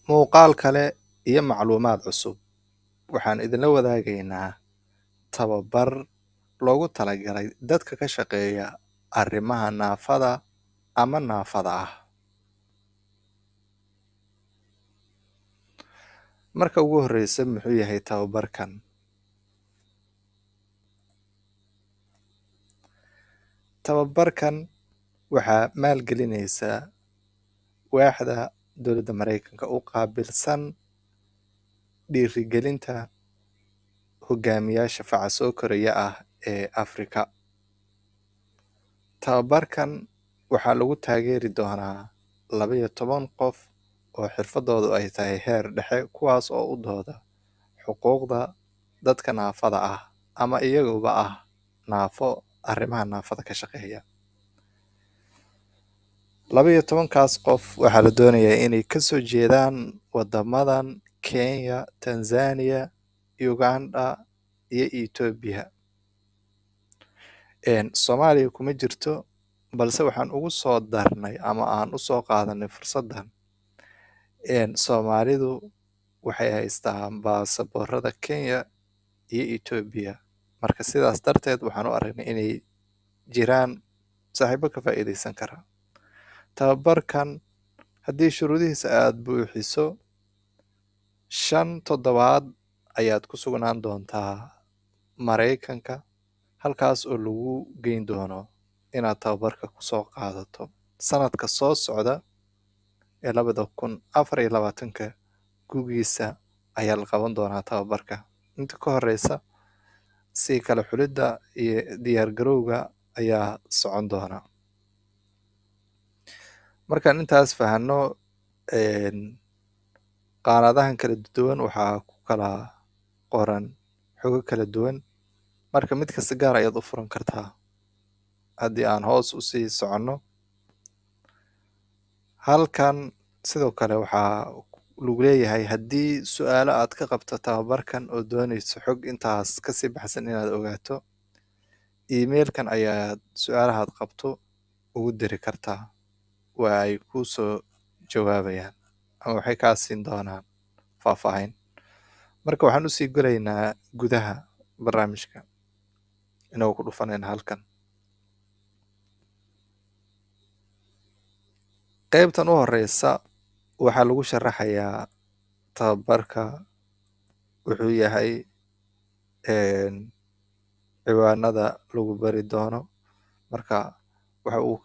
muuqaal kale iyo macluumaad cusub. Waxaan idinla wadaagaynaa tababar loogu talagalay dadka ka shaqeeya arrimaha naafada ama naafada ah. Marka ugu horreysa, muxuu yahay tababarkan? Tababarkan waxaa maalgelinaysa waaxda dowladda Mareykanka u qaabilsan dhiirigelinta hogaamiyaasha faca soo koraya ah ee Afrika. Tababarkan waxaa lagu taageeri doonaa 12 qof oo xirfadoodu ay tahay heer dhexe, kuwaas oo u dooda xuquuqda dadka naafada ah ama iyaguba ah naafo arrimaha naafada ka shaqeeya. 12kaas qof waxaa la doonayaa inay kasoo jeedaan wadamadan Kenya, Tanzania, Uganda iyo Ethiopia. Soomaaliya kuma jirto, balse waxaan ugu soo darnay ama aan usoo qaadanay fursadan. Soomaalidu waxay haystaan baasaboorada Kenya iyo Ethiopia, marka sidaas darteed waxaan u aragnay inay jiraan saaxiibo ka faa'iideysan kara tababarkan. Haddii shuruudihiisa aad buuxiso, 5 toddobaad ayaad ku sugnaan doontaa Mareykanka, halkaas oo lagu geyn doono inaad tababarka kusoo qaadato. Sanadka soo socda ee 2024 gugiisa ayaa la qaban doonaa tababarka. Inta ka horeysa, si kala xulidda iyo diyaar garowga ayaa socon doona. Markaan intaas fahanno, qaanadahan kala duwan waxaa ku kala qoran xogo kala duwan, marka mid kasta gaar ayaad u furan kartaa. Haddii aan hoos u sii soconno, halkan sidoo kale waxaa lagu leeyahay haddii su'aalo aad ka qabto tababarkan oo doonayso xog intaas kasii baxsan inaad ogaato, emailkan ayaad su'aalahaad qabto ugu diri kartaa, waa ay kuu soo jawaabayaan ama waxay kaa siin doonaan faahfaahin. Marka waxaan usii gelaynaa gudaha barnaamijka inagoo ku dhufanayna halkan. Qaybtan u horeysa waxaa lagu sharaxayaa tababarka wuxuu yahay, ciwaanada lagu bari doono. Marka waxa uu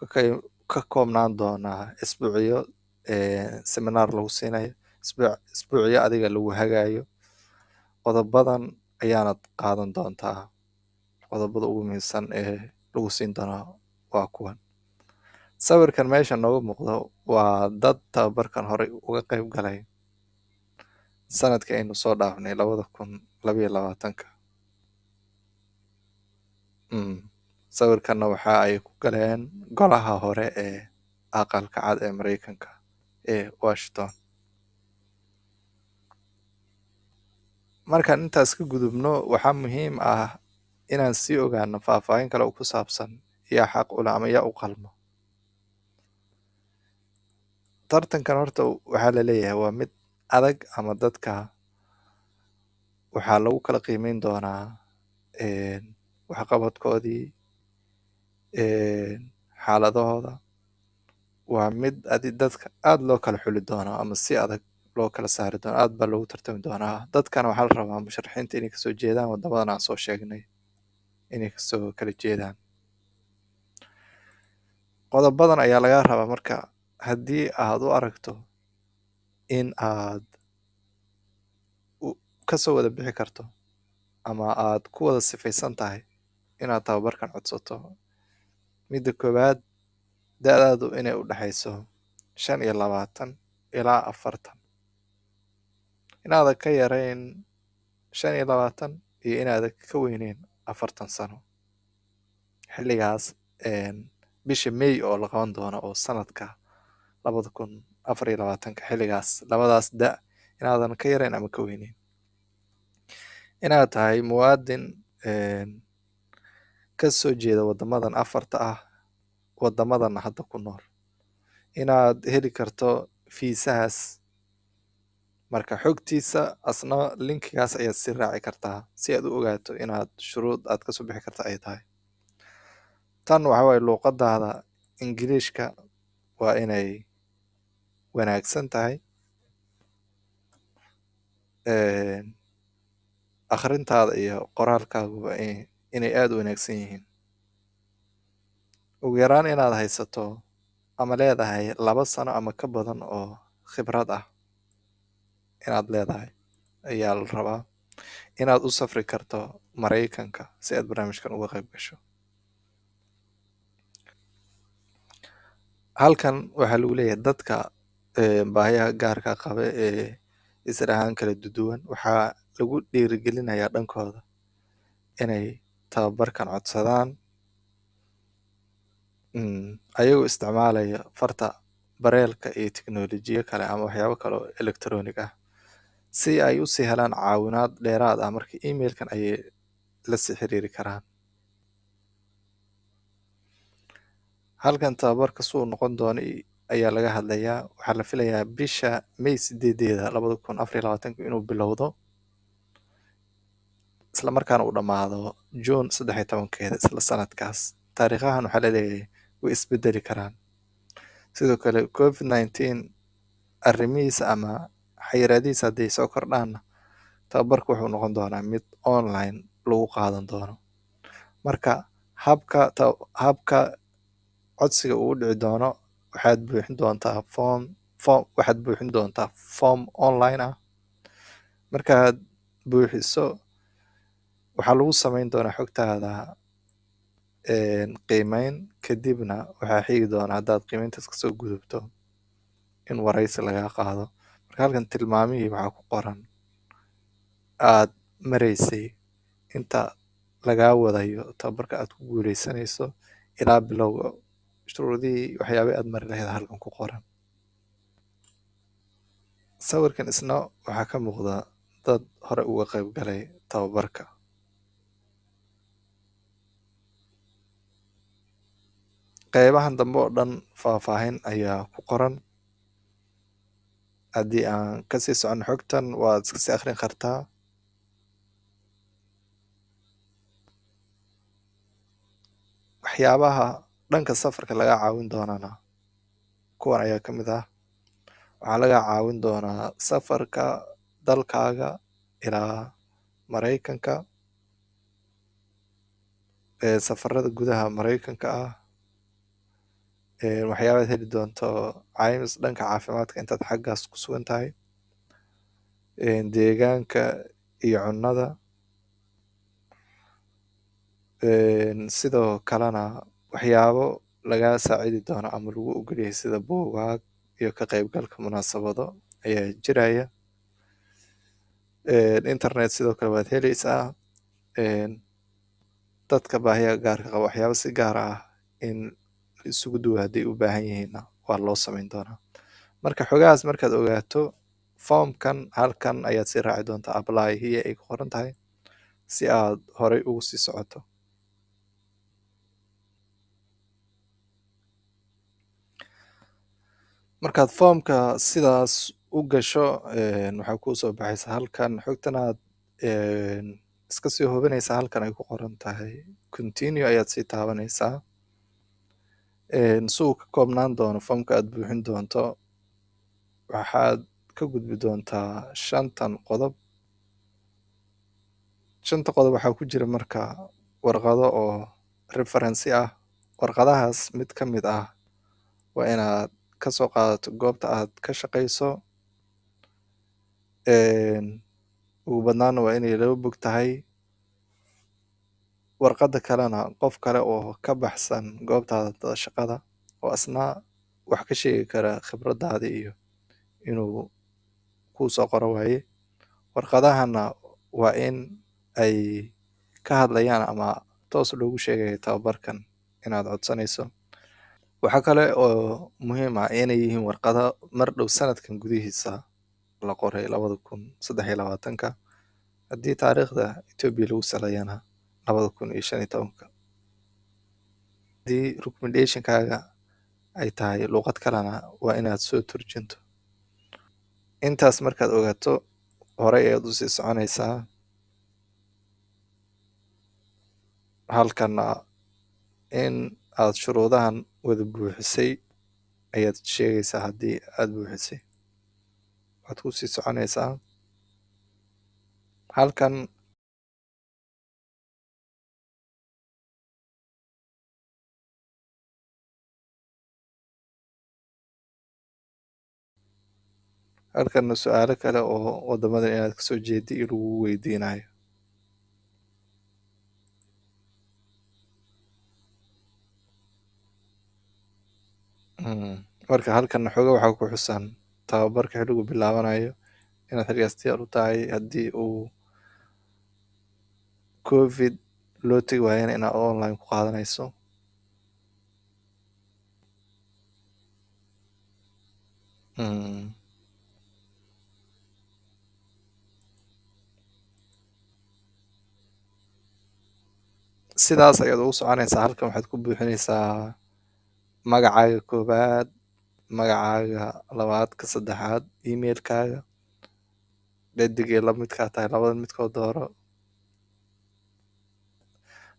ka koobnaan doonaa isbuucyo seminar lagu siinayo, isbuucyo adiga lagu hagayo. Qodobadan ayaanad qaadan doontaa. Qodobada ugu muhiimsan ee lagu siin doona waa kuwan. Sawirkan meesha nooga muuqdo waa dad tababarkan horey uga qayb galay sanadkii aynu soo dhaafnay 2022. Sawirkanna waxa ay ku galeen golaha hore ee aqalka cad ee Mareykanka ee Washington. Markaan intaas ka gudubno, waxaa muhiim ah inaan sii ogaano faahfaahin kale oo ku saabsan yaa xaq u leh ama yaa u qalmo. Tartankan horta waxaa la leeyahay waa mid adag, ama dadka waxaa lagu kala qiimeyn doonaa waxqabadkoodii, xaaladahooda. Waa mid dadka aad loo kala xuli doono ama si adag loo kala saari doono, aad baa loogu tartami doonaa. Dadkana waxaa la rabaa musharaxiinta inay kasoo jeedaan wadamadan aan soo sheegnay, inay kasoo kala jeedaan. Qodobadan ayaa laga rabaa. Marka haddii aad u aragto in aad kasoo wada bixi karto ama aad ku wada sifaysan tahay inaad tababarkan codsato, midda koowaad, da'daadu inay u dhaxayso 25 ilaa 40, inaadan ka yarayn 25 iyo inaadan ka weyneyn 40 sano. Xilligaas bisha May oo la qaban doono oo sanadka 2024, xilligaas labadaas da' inaadan ka yarayn ama ka weyneyn. Inaad tahay muwaadin kasoo jeeda wadamadan 4 ah, wadamadan hadda ku nool. Inaad heli karto fiisahaas marka xogtiisa asna linkigaas ayaad sii raaci kartaa si aad u ogaato inaad shuruud aad kasoo bixi karta ay tahay. tan waxa waaye luuqadaada ingiliishka waa inay wanaagsan tahay, akhrintaada iyo qoraalkaaguba inay aad u wanaagsan yihiin. ugu yaraan inaad haysato ama leedahay 2 sano ama ka badan oo khibrad ah inaad leedahay ayaa la rabaa. inaad u safri karto Maraykanka si aad barnaamijkan uga qayb gasho. halkan waxaa lagu leeyahay dadka baahiyaha gaarka qaba ee israahaan kala duwan waxaa lagu dhiirigelinayaa dhankooda inay tababarkan codsadaan ayagoo isticmaalaya farta bareelka iyo teknolojiya kale ama waxyaabo kale oo electronic ah si ay usii helaan caawinaad dheeraad ah marka emailkan ayay la sii xiriiri karaan. halkan tababarka suu noqon doono ayaa laga hadlayaa. waxaa la filayaa bisha May 8 2024 inuu bilowdo isla markaana uu dhammaado June 13 isla sanadkaas. taariikhahan waxaa la leeyahay way isbedeli karaan. sidoo kale COVID-19 arrimihiisa ama xayiraadihiisa hadday soo kordhaan tababarku wuxuu noqon doonaa mid online lagu qaadan doono. marka habka codsiga uu dhici doono waxaad buuxin doontaa form online ah. markaad buuxiso waxaa lagu samayn doonaa xogtaada qiimeyn, kadibna waxaa xigi doona haddaad qiimeyntaas kasoo gudubto in wareysi lagaa qaado. marka halkan tilmaamihii waxaa ku qoran aad mareysay inta lagaa wadayo tababarka aad ku guuleysanayso ilaa bilowga shuruudihii waxyaabay aad mari lahayd halkan ku qoran. sawirkan isna waxaa ka muuqda dad hore uga qayb galay tababarka. qeybahan dambe oo dhan faahfaahin ayaa ku qoran. haddii aan kasii socono xogtan waad iskasii akhrin kartaa. waxyaabaha dhanka safarka laga caawin doonana kuwan ayaa ka mid ah. waxaa laga caawin doonaa safarka dalkaaga ilaa Maraykanka, safarada gudaha Maraykanka ah, waxyaabaad heli doonto caymis dhanka caafimaadka intaad xaggaas ku sugan tahay, deegaanka iyo cunnada, sidoo kalena waxyaabo lagaa saacidi doono ama lagu ogolyahay sida buugaag iyo ka qaybgalka munaasabado ayaa jiraya. internet sidoo kale waad heleysaa. dadka baahiyaha gaarka qaba waxyaabo si gaar ah in isugu duwa hadday u baahan yihiinna waa loo samayn doonaa. marka xogahaas markaad ogaato foomkan halkan ayaad sii raaci doontaa apply here ay ku qoran tahay si aad horey ugu sii socoto. markaad foomka sidaas u gasho waxaa kuusoo baxaysa halkan xogtan aad iska sii hubinaysaa. halkan ay ku qoran tahay continue ayaad sii taabanaysaa. si uu ka koobnaan doono foomka aad buuxin doonto waxaad ka gudbi doontaa 5 qodob. 5 qodob waxaa ku jira marka warqado oo referensi ah. warqadahaas mid ka mid ah waa inaad kasoo qaadato goobta aad ka shaqayso. ugu badnaana waa inay 2 bog tahay. warqada kalena qof kale oo ka baxsan goobtaada shaqada oo asna wax ka sheegi kara khibradaada iyo inuu kuusoo qoro waaye. warqadahana waa in ay ka hadlayaan ama toos loogu sheegayo tababarkan inaad codsanayso. waxaa kale oo muhiim ah inay yihiin warqado mar dhow sanadkan gudihiisa la qoray 2023 haddii taariikhda Ethiopia lagu salayana 2015. haddii recommendationkaaga ay tahay luuqad kalena waa inaad soo turjunto. intaas markaad ogaato horey ayaad usii soconaysaa. halkana in aad shuruudahan wada buuxisay ayaad sheegaysaa. haddii aad buuxisay waad kusii soconaysaa. halkan halkana su-aalo kale oo wadamadan inaad kasoo jeedi iyo lagu weydiinayo. marka halkana xooga waxaa ku xusan tababarka xiligu bilaabanayo inaad xiligaas diyaar u tahay. haddii uu covid loo tegi waayana inaad online ku qaadanayso. sidaas ayaad ugu soconaysaa. halkan waxaad ku buuxinaysaa magacaaga koobaad, magacaaga labaad, ka saddexaad, emailkaaga, dhadigay lamidkaa tahay labada midkood dooro.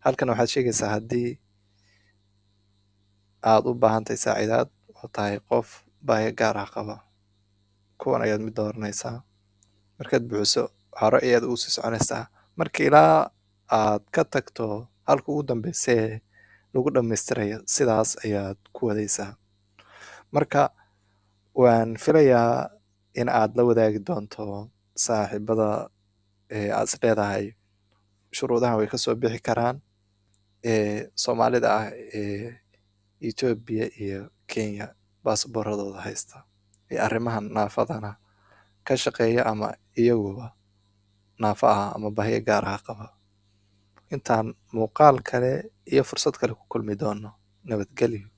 halkan waxaad sheegaysaa haddii aad u baahantahay saacidaad oo tahay qof baahi gaar ah qaba, kuwan ayaad mid dooranaysaa. markaad buuxiso hore ayaad ugu sii soconaysaa. marka ilaa aad ka tagto halka ugu dambeysee lagu dhammaystirayo sidaas ayaad ku wadaysaa. marka waan filayaa in aad la wadaagi doonto saaxiibada aad is leedahay shuruudahan way kasoo bixi karaan, soomaalida ah ee Ethiopia iyo Kenya baasaboorradooda haysta, ee arrimahan naafadana ka shaqeeya ama iyaguba naafa ah ama baahiyo gaar ah qaba. intaan muuqaal kale iyo fursad kale ku kulmi doono, nabadgelyo.